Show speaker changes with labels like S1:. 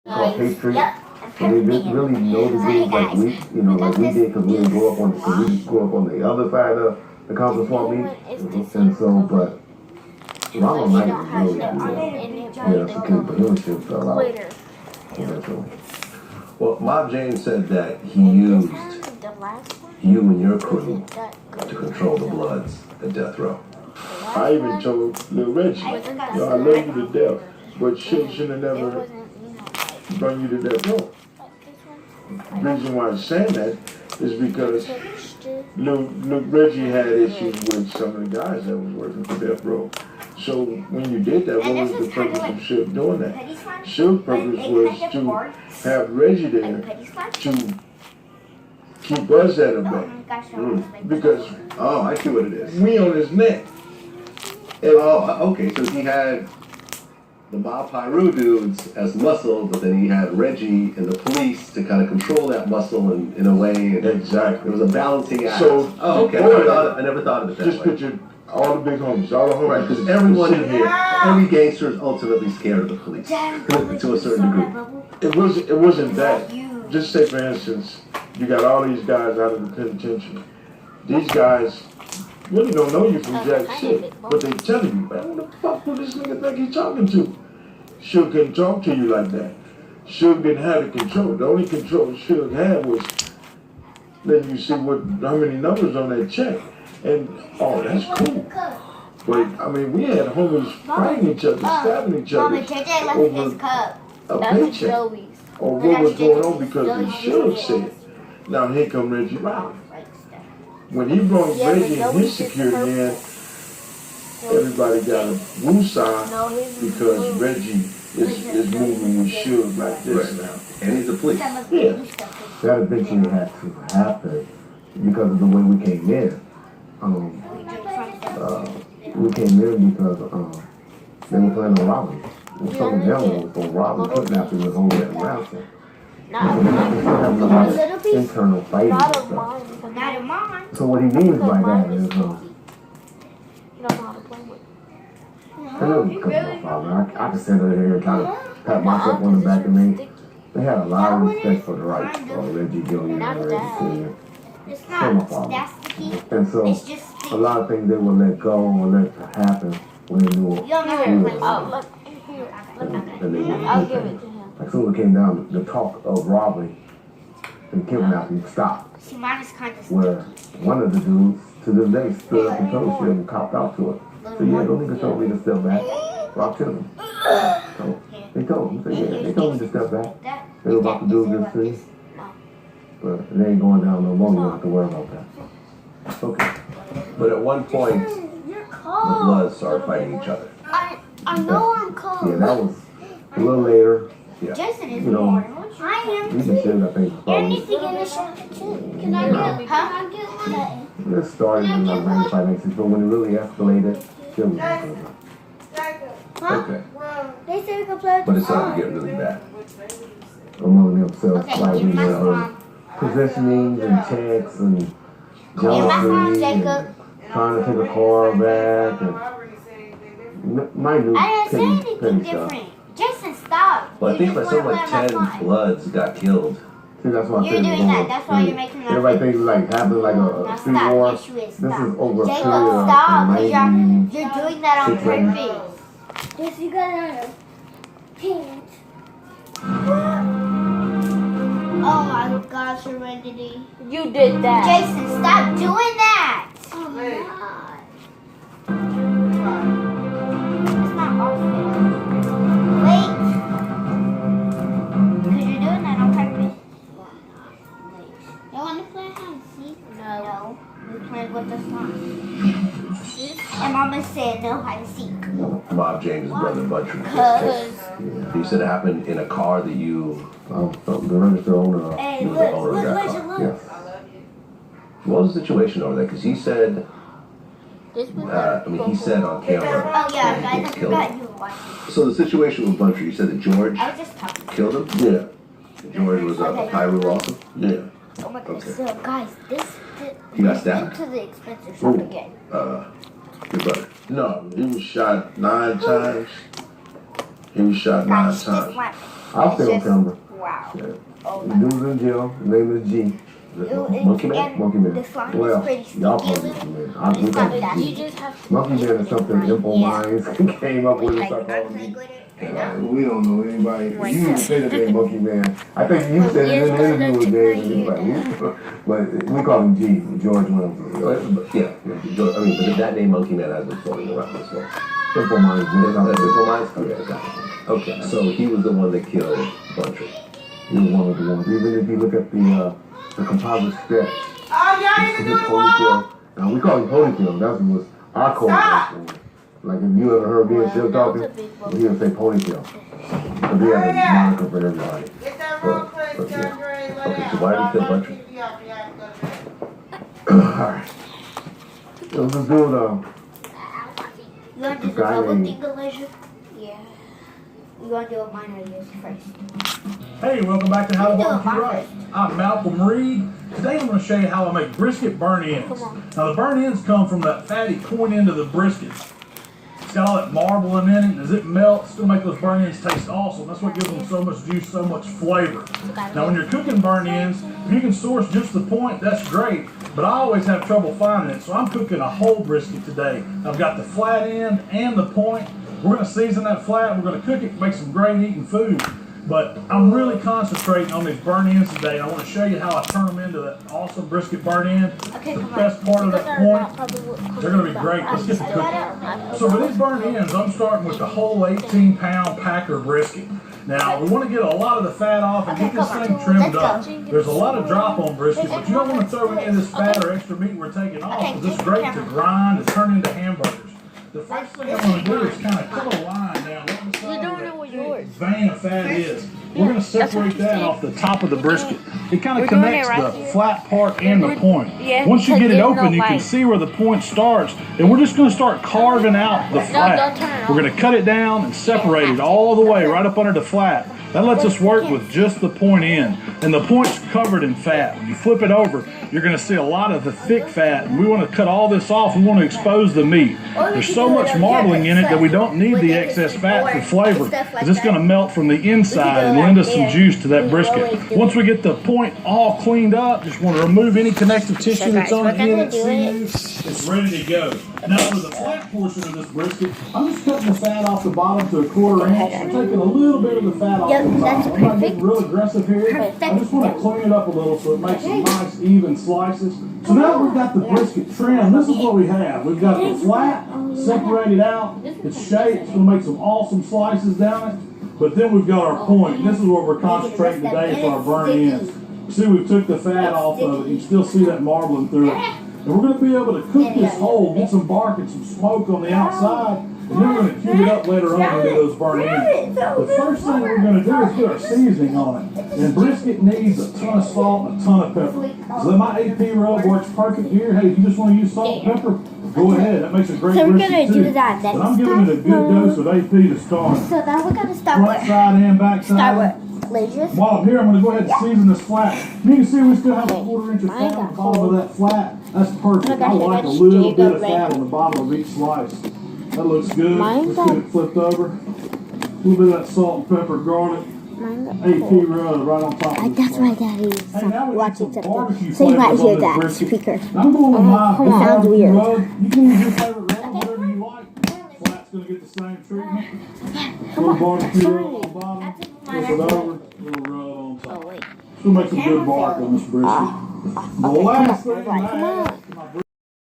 S1: called Patriot. So they didn't really know the dudes like we, like we did, because we didn't grow up on, we grew up on the other side of the Compton Swamp Meet. And so, but Ronald Knight was really good. Yeah, okay, but his shit fell out eventually.
S2: Well, Mob James said that he used you and your crew to control the Bloods at Death Row.
S3: I even told Lil Reggie, I love you to death, but shit shouldn't have never brought you to Death Row. The reason why I'm saying that is because Lil Reggie had issues with some of the guys that was working for Death Row. So when you did that, what was the purpose of Suge doing that? Suge's purpose was to have Reggie there to keep us at a bay. Because
S2: I see what it is.
S3: we on his neck.
S2: Okay, so he had the Mob Piru dudes as muscle, but then he had Reggie and the police to kind of control that muscle in a way. And
S3: Exactly.
S2: it was a balancing act.
S3: So,
S2: okay. I never thought of it that
S3: just
S2: way.
S3: picture all the big homies, all the homies.
S2: Right, because everyone in here, every gangster is ultimately scared of the police to a certain degree.
S3: It wasn't that. Just say, for instance, you got all these guys out of the penitentiary. These guys really don't know you from jack shit, but they telling you, man, who the fuck do this nigga think he's talking to? Suge couldn't talk to you like that. Suge didn't have the control. The only control Suge had was letting you see how many numbers on that check. And, that's cool. But, I mean, we had homies fighting each other, stabbing each other over a paycheck. Or what was going on because of Suge said. Now, here come Reggie Riley. When he brought Reggie and his security in, everybody got a woosah because Reggie is moving with Suge like this now.
S2: And he's the police.
S3: Yeah.
S1: That eventually had to happen because of the way we came in. We came in because they were planning on robbing. Some of them was going to rob and kidnap him and hold him and ransom. Internal fighting and stuff. So what he means by that is, I know he comes off father. I can stand over here and kind of pat myself on the back of me. They had a lot of respect for the rights of Reggie Jr. and Reggie Sr. From my father. And so a lot of things they would let go or let happen when they knew he was and they didn't do things. Like soon as it came down, the talk of robbery and kidnapping stopped. Where one of the dudes to this day stood up and told Suge and copped out to it. So yeah, don't niggas told me to step back. Rob Chisholm. So they told him, they told me to step back. They were about to do this thing. But it ain't going down no more, you don't have to worry about that.
S2: Okay. But at one point, the Bloods started fighting each other.
S4: I know I'm cold.
S1: Yeah, that was a little later.
S2: Yeah.
S4: Jason is
S1: You know,
S4: born. I am
S1: we can say that thing
S4: You
S1: probably.
S4: need to get a shot too. Can I get one?
S1: It started in like 95, 96, but when it really escalated, it was
S2: Okay.
S4: They said we could play with
S2: But
S4: the
S2: it started
S4: phone.
S2: to get really bad.
S1: among themselves,
S4: Okay,
S1: like
S4: give me some,
S1: positionings and checks and
S4: Give my phone,
S1: jealousy and
S4: Jacob.
S1: trying to take a car back and minute
S4: I didn't say
S1: petty
S4: anything
S1: stuff.
S4: different. Jason, stop.
S2: Well, I
S4: You
S2: think
S4: just
S2: by something
S4: wanna
S2: like
S4: play on
S2: 10
S4: my phone.
S2: Bloods got killed.
S1: See, that's why I
S4: You're
S1: said
S4: doing that. That's why you're making that
S1: everybody
S4: face.
S1: thinks like having like
S4: Now
S1: a
S4: stop.
S1: street war.
S4: Yes, you is.
S1: This
S4: Stop.
S1: is over a
S4: Jacob,
S1: period of
S4: stop.
S1: 90.
S4: You're doing that on
S1: 6,
S4: purpose. Yes, you gotta paint. Oh my God, Serenity.
S5: You did that.
S4: Jason, stop doing that. Oh my God. It's not our fault. Wait. Because you're doing that on purpose. You want to play hide and seek? No. We played with the song. And Mama said no hide and seek.
S2: Bob James' brother Butcher.
S4: Because.
S2: He said it happened in a car that you.
S1: The register owner.
S4: Hey,
S2: You
S4: look,
S2: was the owner of
S4: look,
S2: that
S4: look,
S2: car.
S4: look.
S1: Yes.
S2: What was the situation over there? Because he said,
S5: This was
S2: he said on camera.
S4: Oh yeah,
S2: that
S4: guys,
S2: he
S4: I
S2: was killed.
S4: forgot you were watching.
S2: So the situation with Butcher, you said that George
S4: I was just talking.
S2: killed him?
S3: Yeah.
S2: George was a Pyro also?
S3: Yeah.
S4: Oh my God.
S2: Okay.
S4: So guys,
S2: He got stabbed?
S4: to the expensive shop again.
S2: Your brother.
S3: No, he was shot 9 times. He was shot 9
S4: Guys,
S3: times.
S4: just went.
S1: I'll stay on camera.
S4: Wow.
S1: Yeah.
S4: Oh
S1: The
S4: my
S1: dude's in jail. His name is G. Monkey Man? Monkey Man.
S4: The slime is
S1: Well,
S4: pretty
S1: y'all call
S4: sticky.
S1: him Monkey Man. We
S4: It's
S1: call
S4: not
S1: him
S4: that
S1: G.
S5: You just have to.
S1: Monkey Man is something Impo Minds came up with and
S4: Like,
S1: start
S4: I'm
S1: calling me.
S4: playing with it right now.
S1: We don't know anybody.
S5: Right
S1: You
S5: now.
S1: didn't say the name Monkey Man. I think you said it in the interview with Dave. And he was like, "Who?" But we call him G. George Williams.
S2: Yeah, I mean, but that name Monkey Man has been floating around as well.
S1: Impo Minds.
S2: That's Impo Minds? Okay, got it. Okay, so he was the one that killed Buncher.
S1: He was one of the ones. Even if you look at the composite sketch,
S6: Oh, y'all need to do the wall.
S1: Now we call him ponytail. That was our code for him. Like if you ever heard me and Jill talking, he would say ponytail. Because he had a moniker for everybody.
S6: Get that roll clear, John Gray, let
S2: Okay,
S6: out.
S2: so why did he kill
S6: Turn
S2: Buncher?
S6: the TV off, you have to go to bed.
S1: Alright. It was this dude,
S4: You want to do the
S1: Guy
S4: bubble
S1: named-
S4: thing, Elijah? Yeah. You want to do a minor use first.
S7: Hey, welcome back to How to
S4: Let's do a
S7: Barbecue Right. I'm Malcolm Reed. Today I'm going to show you how I make brisket burn ends. Now the burn ends come from that fatty point end of the brisket. It's got all that marbling in it, and as it melts, it's going to make those burn ends taste awesome. That's what gives them so much juice, so much flavor. Now when you're cooking burn ends, if you can source just the point, that's great. But I always have trouble finding it, so I'm cooking a whole brisket today. I've got the flat end and the point. We're going to season that flat. We're going to cook it, make some great eating food. But I'm really concentrating on these burn ends today. I want to show you how I turn them into that awesome brisket burn end.
S4: Okay,
S7: The
S4: come on.
S7: best part of that point, they're going to be great. Let's get to cooking. So for these burn ends, I'm starting with the whole 18-pound Packer brisket. Now, we want to get a lot of the fat off and get this thing trimmed up. There's a lot of drop on brisket, but you don't want to throw any of this fat or extra meat we're taking off because it's great to grind and turn into hamburgers. The first thing I'm going to do is kind of cut a line down one side
S5: You're doing
S7: where
S5: it with
S7: that
S5: yours.
S7: vein of fat is. We're going to separate that off the top of the brisket. It kind of
S5: We're doing it
S7: connects
S5: right
S7: the
S5: here.
S7: flat part and the point.
S5: Yeah,
S7: Once you
S5: because
S7: get it
S5: there's
S7: open,
S5: no
S7: you can
S5: light.
S7: see where the point starts, and we're just going to start carving out the
S5: don't
S7: flat.
S5: turn it
S7: We're
S5: on.
S7: going to cut it down and separate it all the way right up under the flat. That lets us work with just the point end, and the point's covered in fat. When you flip it over, you're going to see a lot of the thick fat, and we want to cut all this off. We want to expose the meat. There's so much marbling in it that we don't need the excess fat for flavor, because it's going to melt from the inside and lend us some juice to that brisket. Once we get the point all cleaned up, just want to remove any connective tissue that's on the end. It's ready to go. Now for the flat portion of this brisket, I'm just cutting the fat off the bottom to a 1/4 inch. I'm taking a little bit of the fat off the
S4: that's
S7: bottom. I'm not getting
S4: perfect.
S7: real aggressive here. I just want to clean it up a little so it makes some nice even slices. So now we've got the brisket trimmed. This is what we have. We've got the flat separated out. It's shaped. It's going to make some awesome slices down it. But then we've got our point. This is what we're concentrating today for our burn ends. See, we took the fat off of it. You can still see that marbling through it. And we're going to be able to cook this whole, get some bark and some smoke on the outside, and then we're going to cube it up later on and do those burn ends. The first thing we're going to do is put our seasoning on it. And brisket needs a ton of salt and a ton of pepper. So my AP rub works perfect here. Hey, if you just want to use salt and pepper, go ahead. That makes a great
S4: So we're
S7: brisket
S4: gonna
S7: too.
S4: do that
S7: But
S4: next
S7: I'm giving it a good dose of AP to start.
S4: So now we're gonna start
S7: Front
S4: with
S7: side and back side.
S4: lasers.
S7: While I'm here, I'm going to go ahead and season this flat. You can see we still have a 1/4 inch of fat on the bottom of that flat. That's perfect. I like a little bit of fat on the bottom of each slice. That looks good. Let's get it flipped over. A little bit of that salt and pepper garlic. AP rub right on top of this.
S4: That's my daddy's
S7: Hey, now we need some
S4: watching
S7: barbecue
S4: something. So you might
S7: flavors on
S4: hear
S7: this
S4: that
S7: brisket.
S4: speaker.
S7: I'm going with my
S4: It sounds
S7: barbecue
S4: weird.
S7: rub. You can use your favorite rub, whatever you like. Flat's going to get the same treatment. Little barbecue rub on the bottom. Flip it over. Little rub on top.
S5: Oh, wait.
S7: It's going to make some good bark on this brisket. The last thing I add to my brisket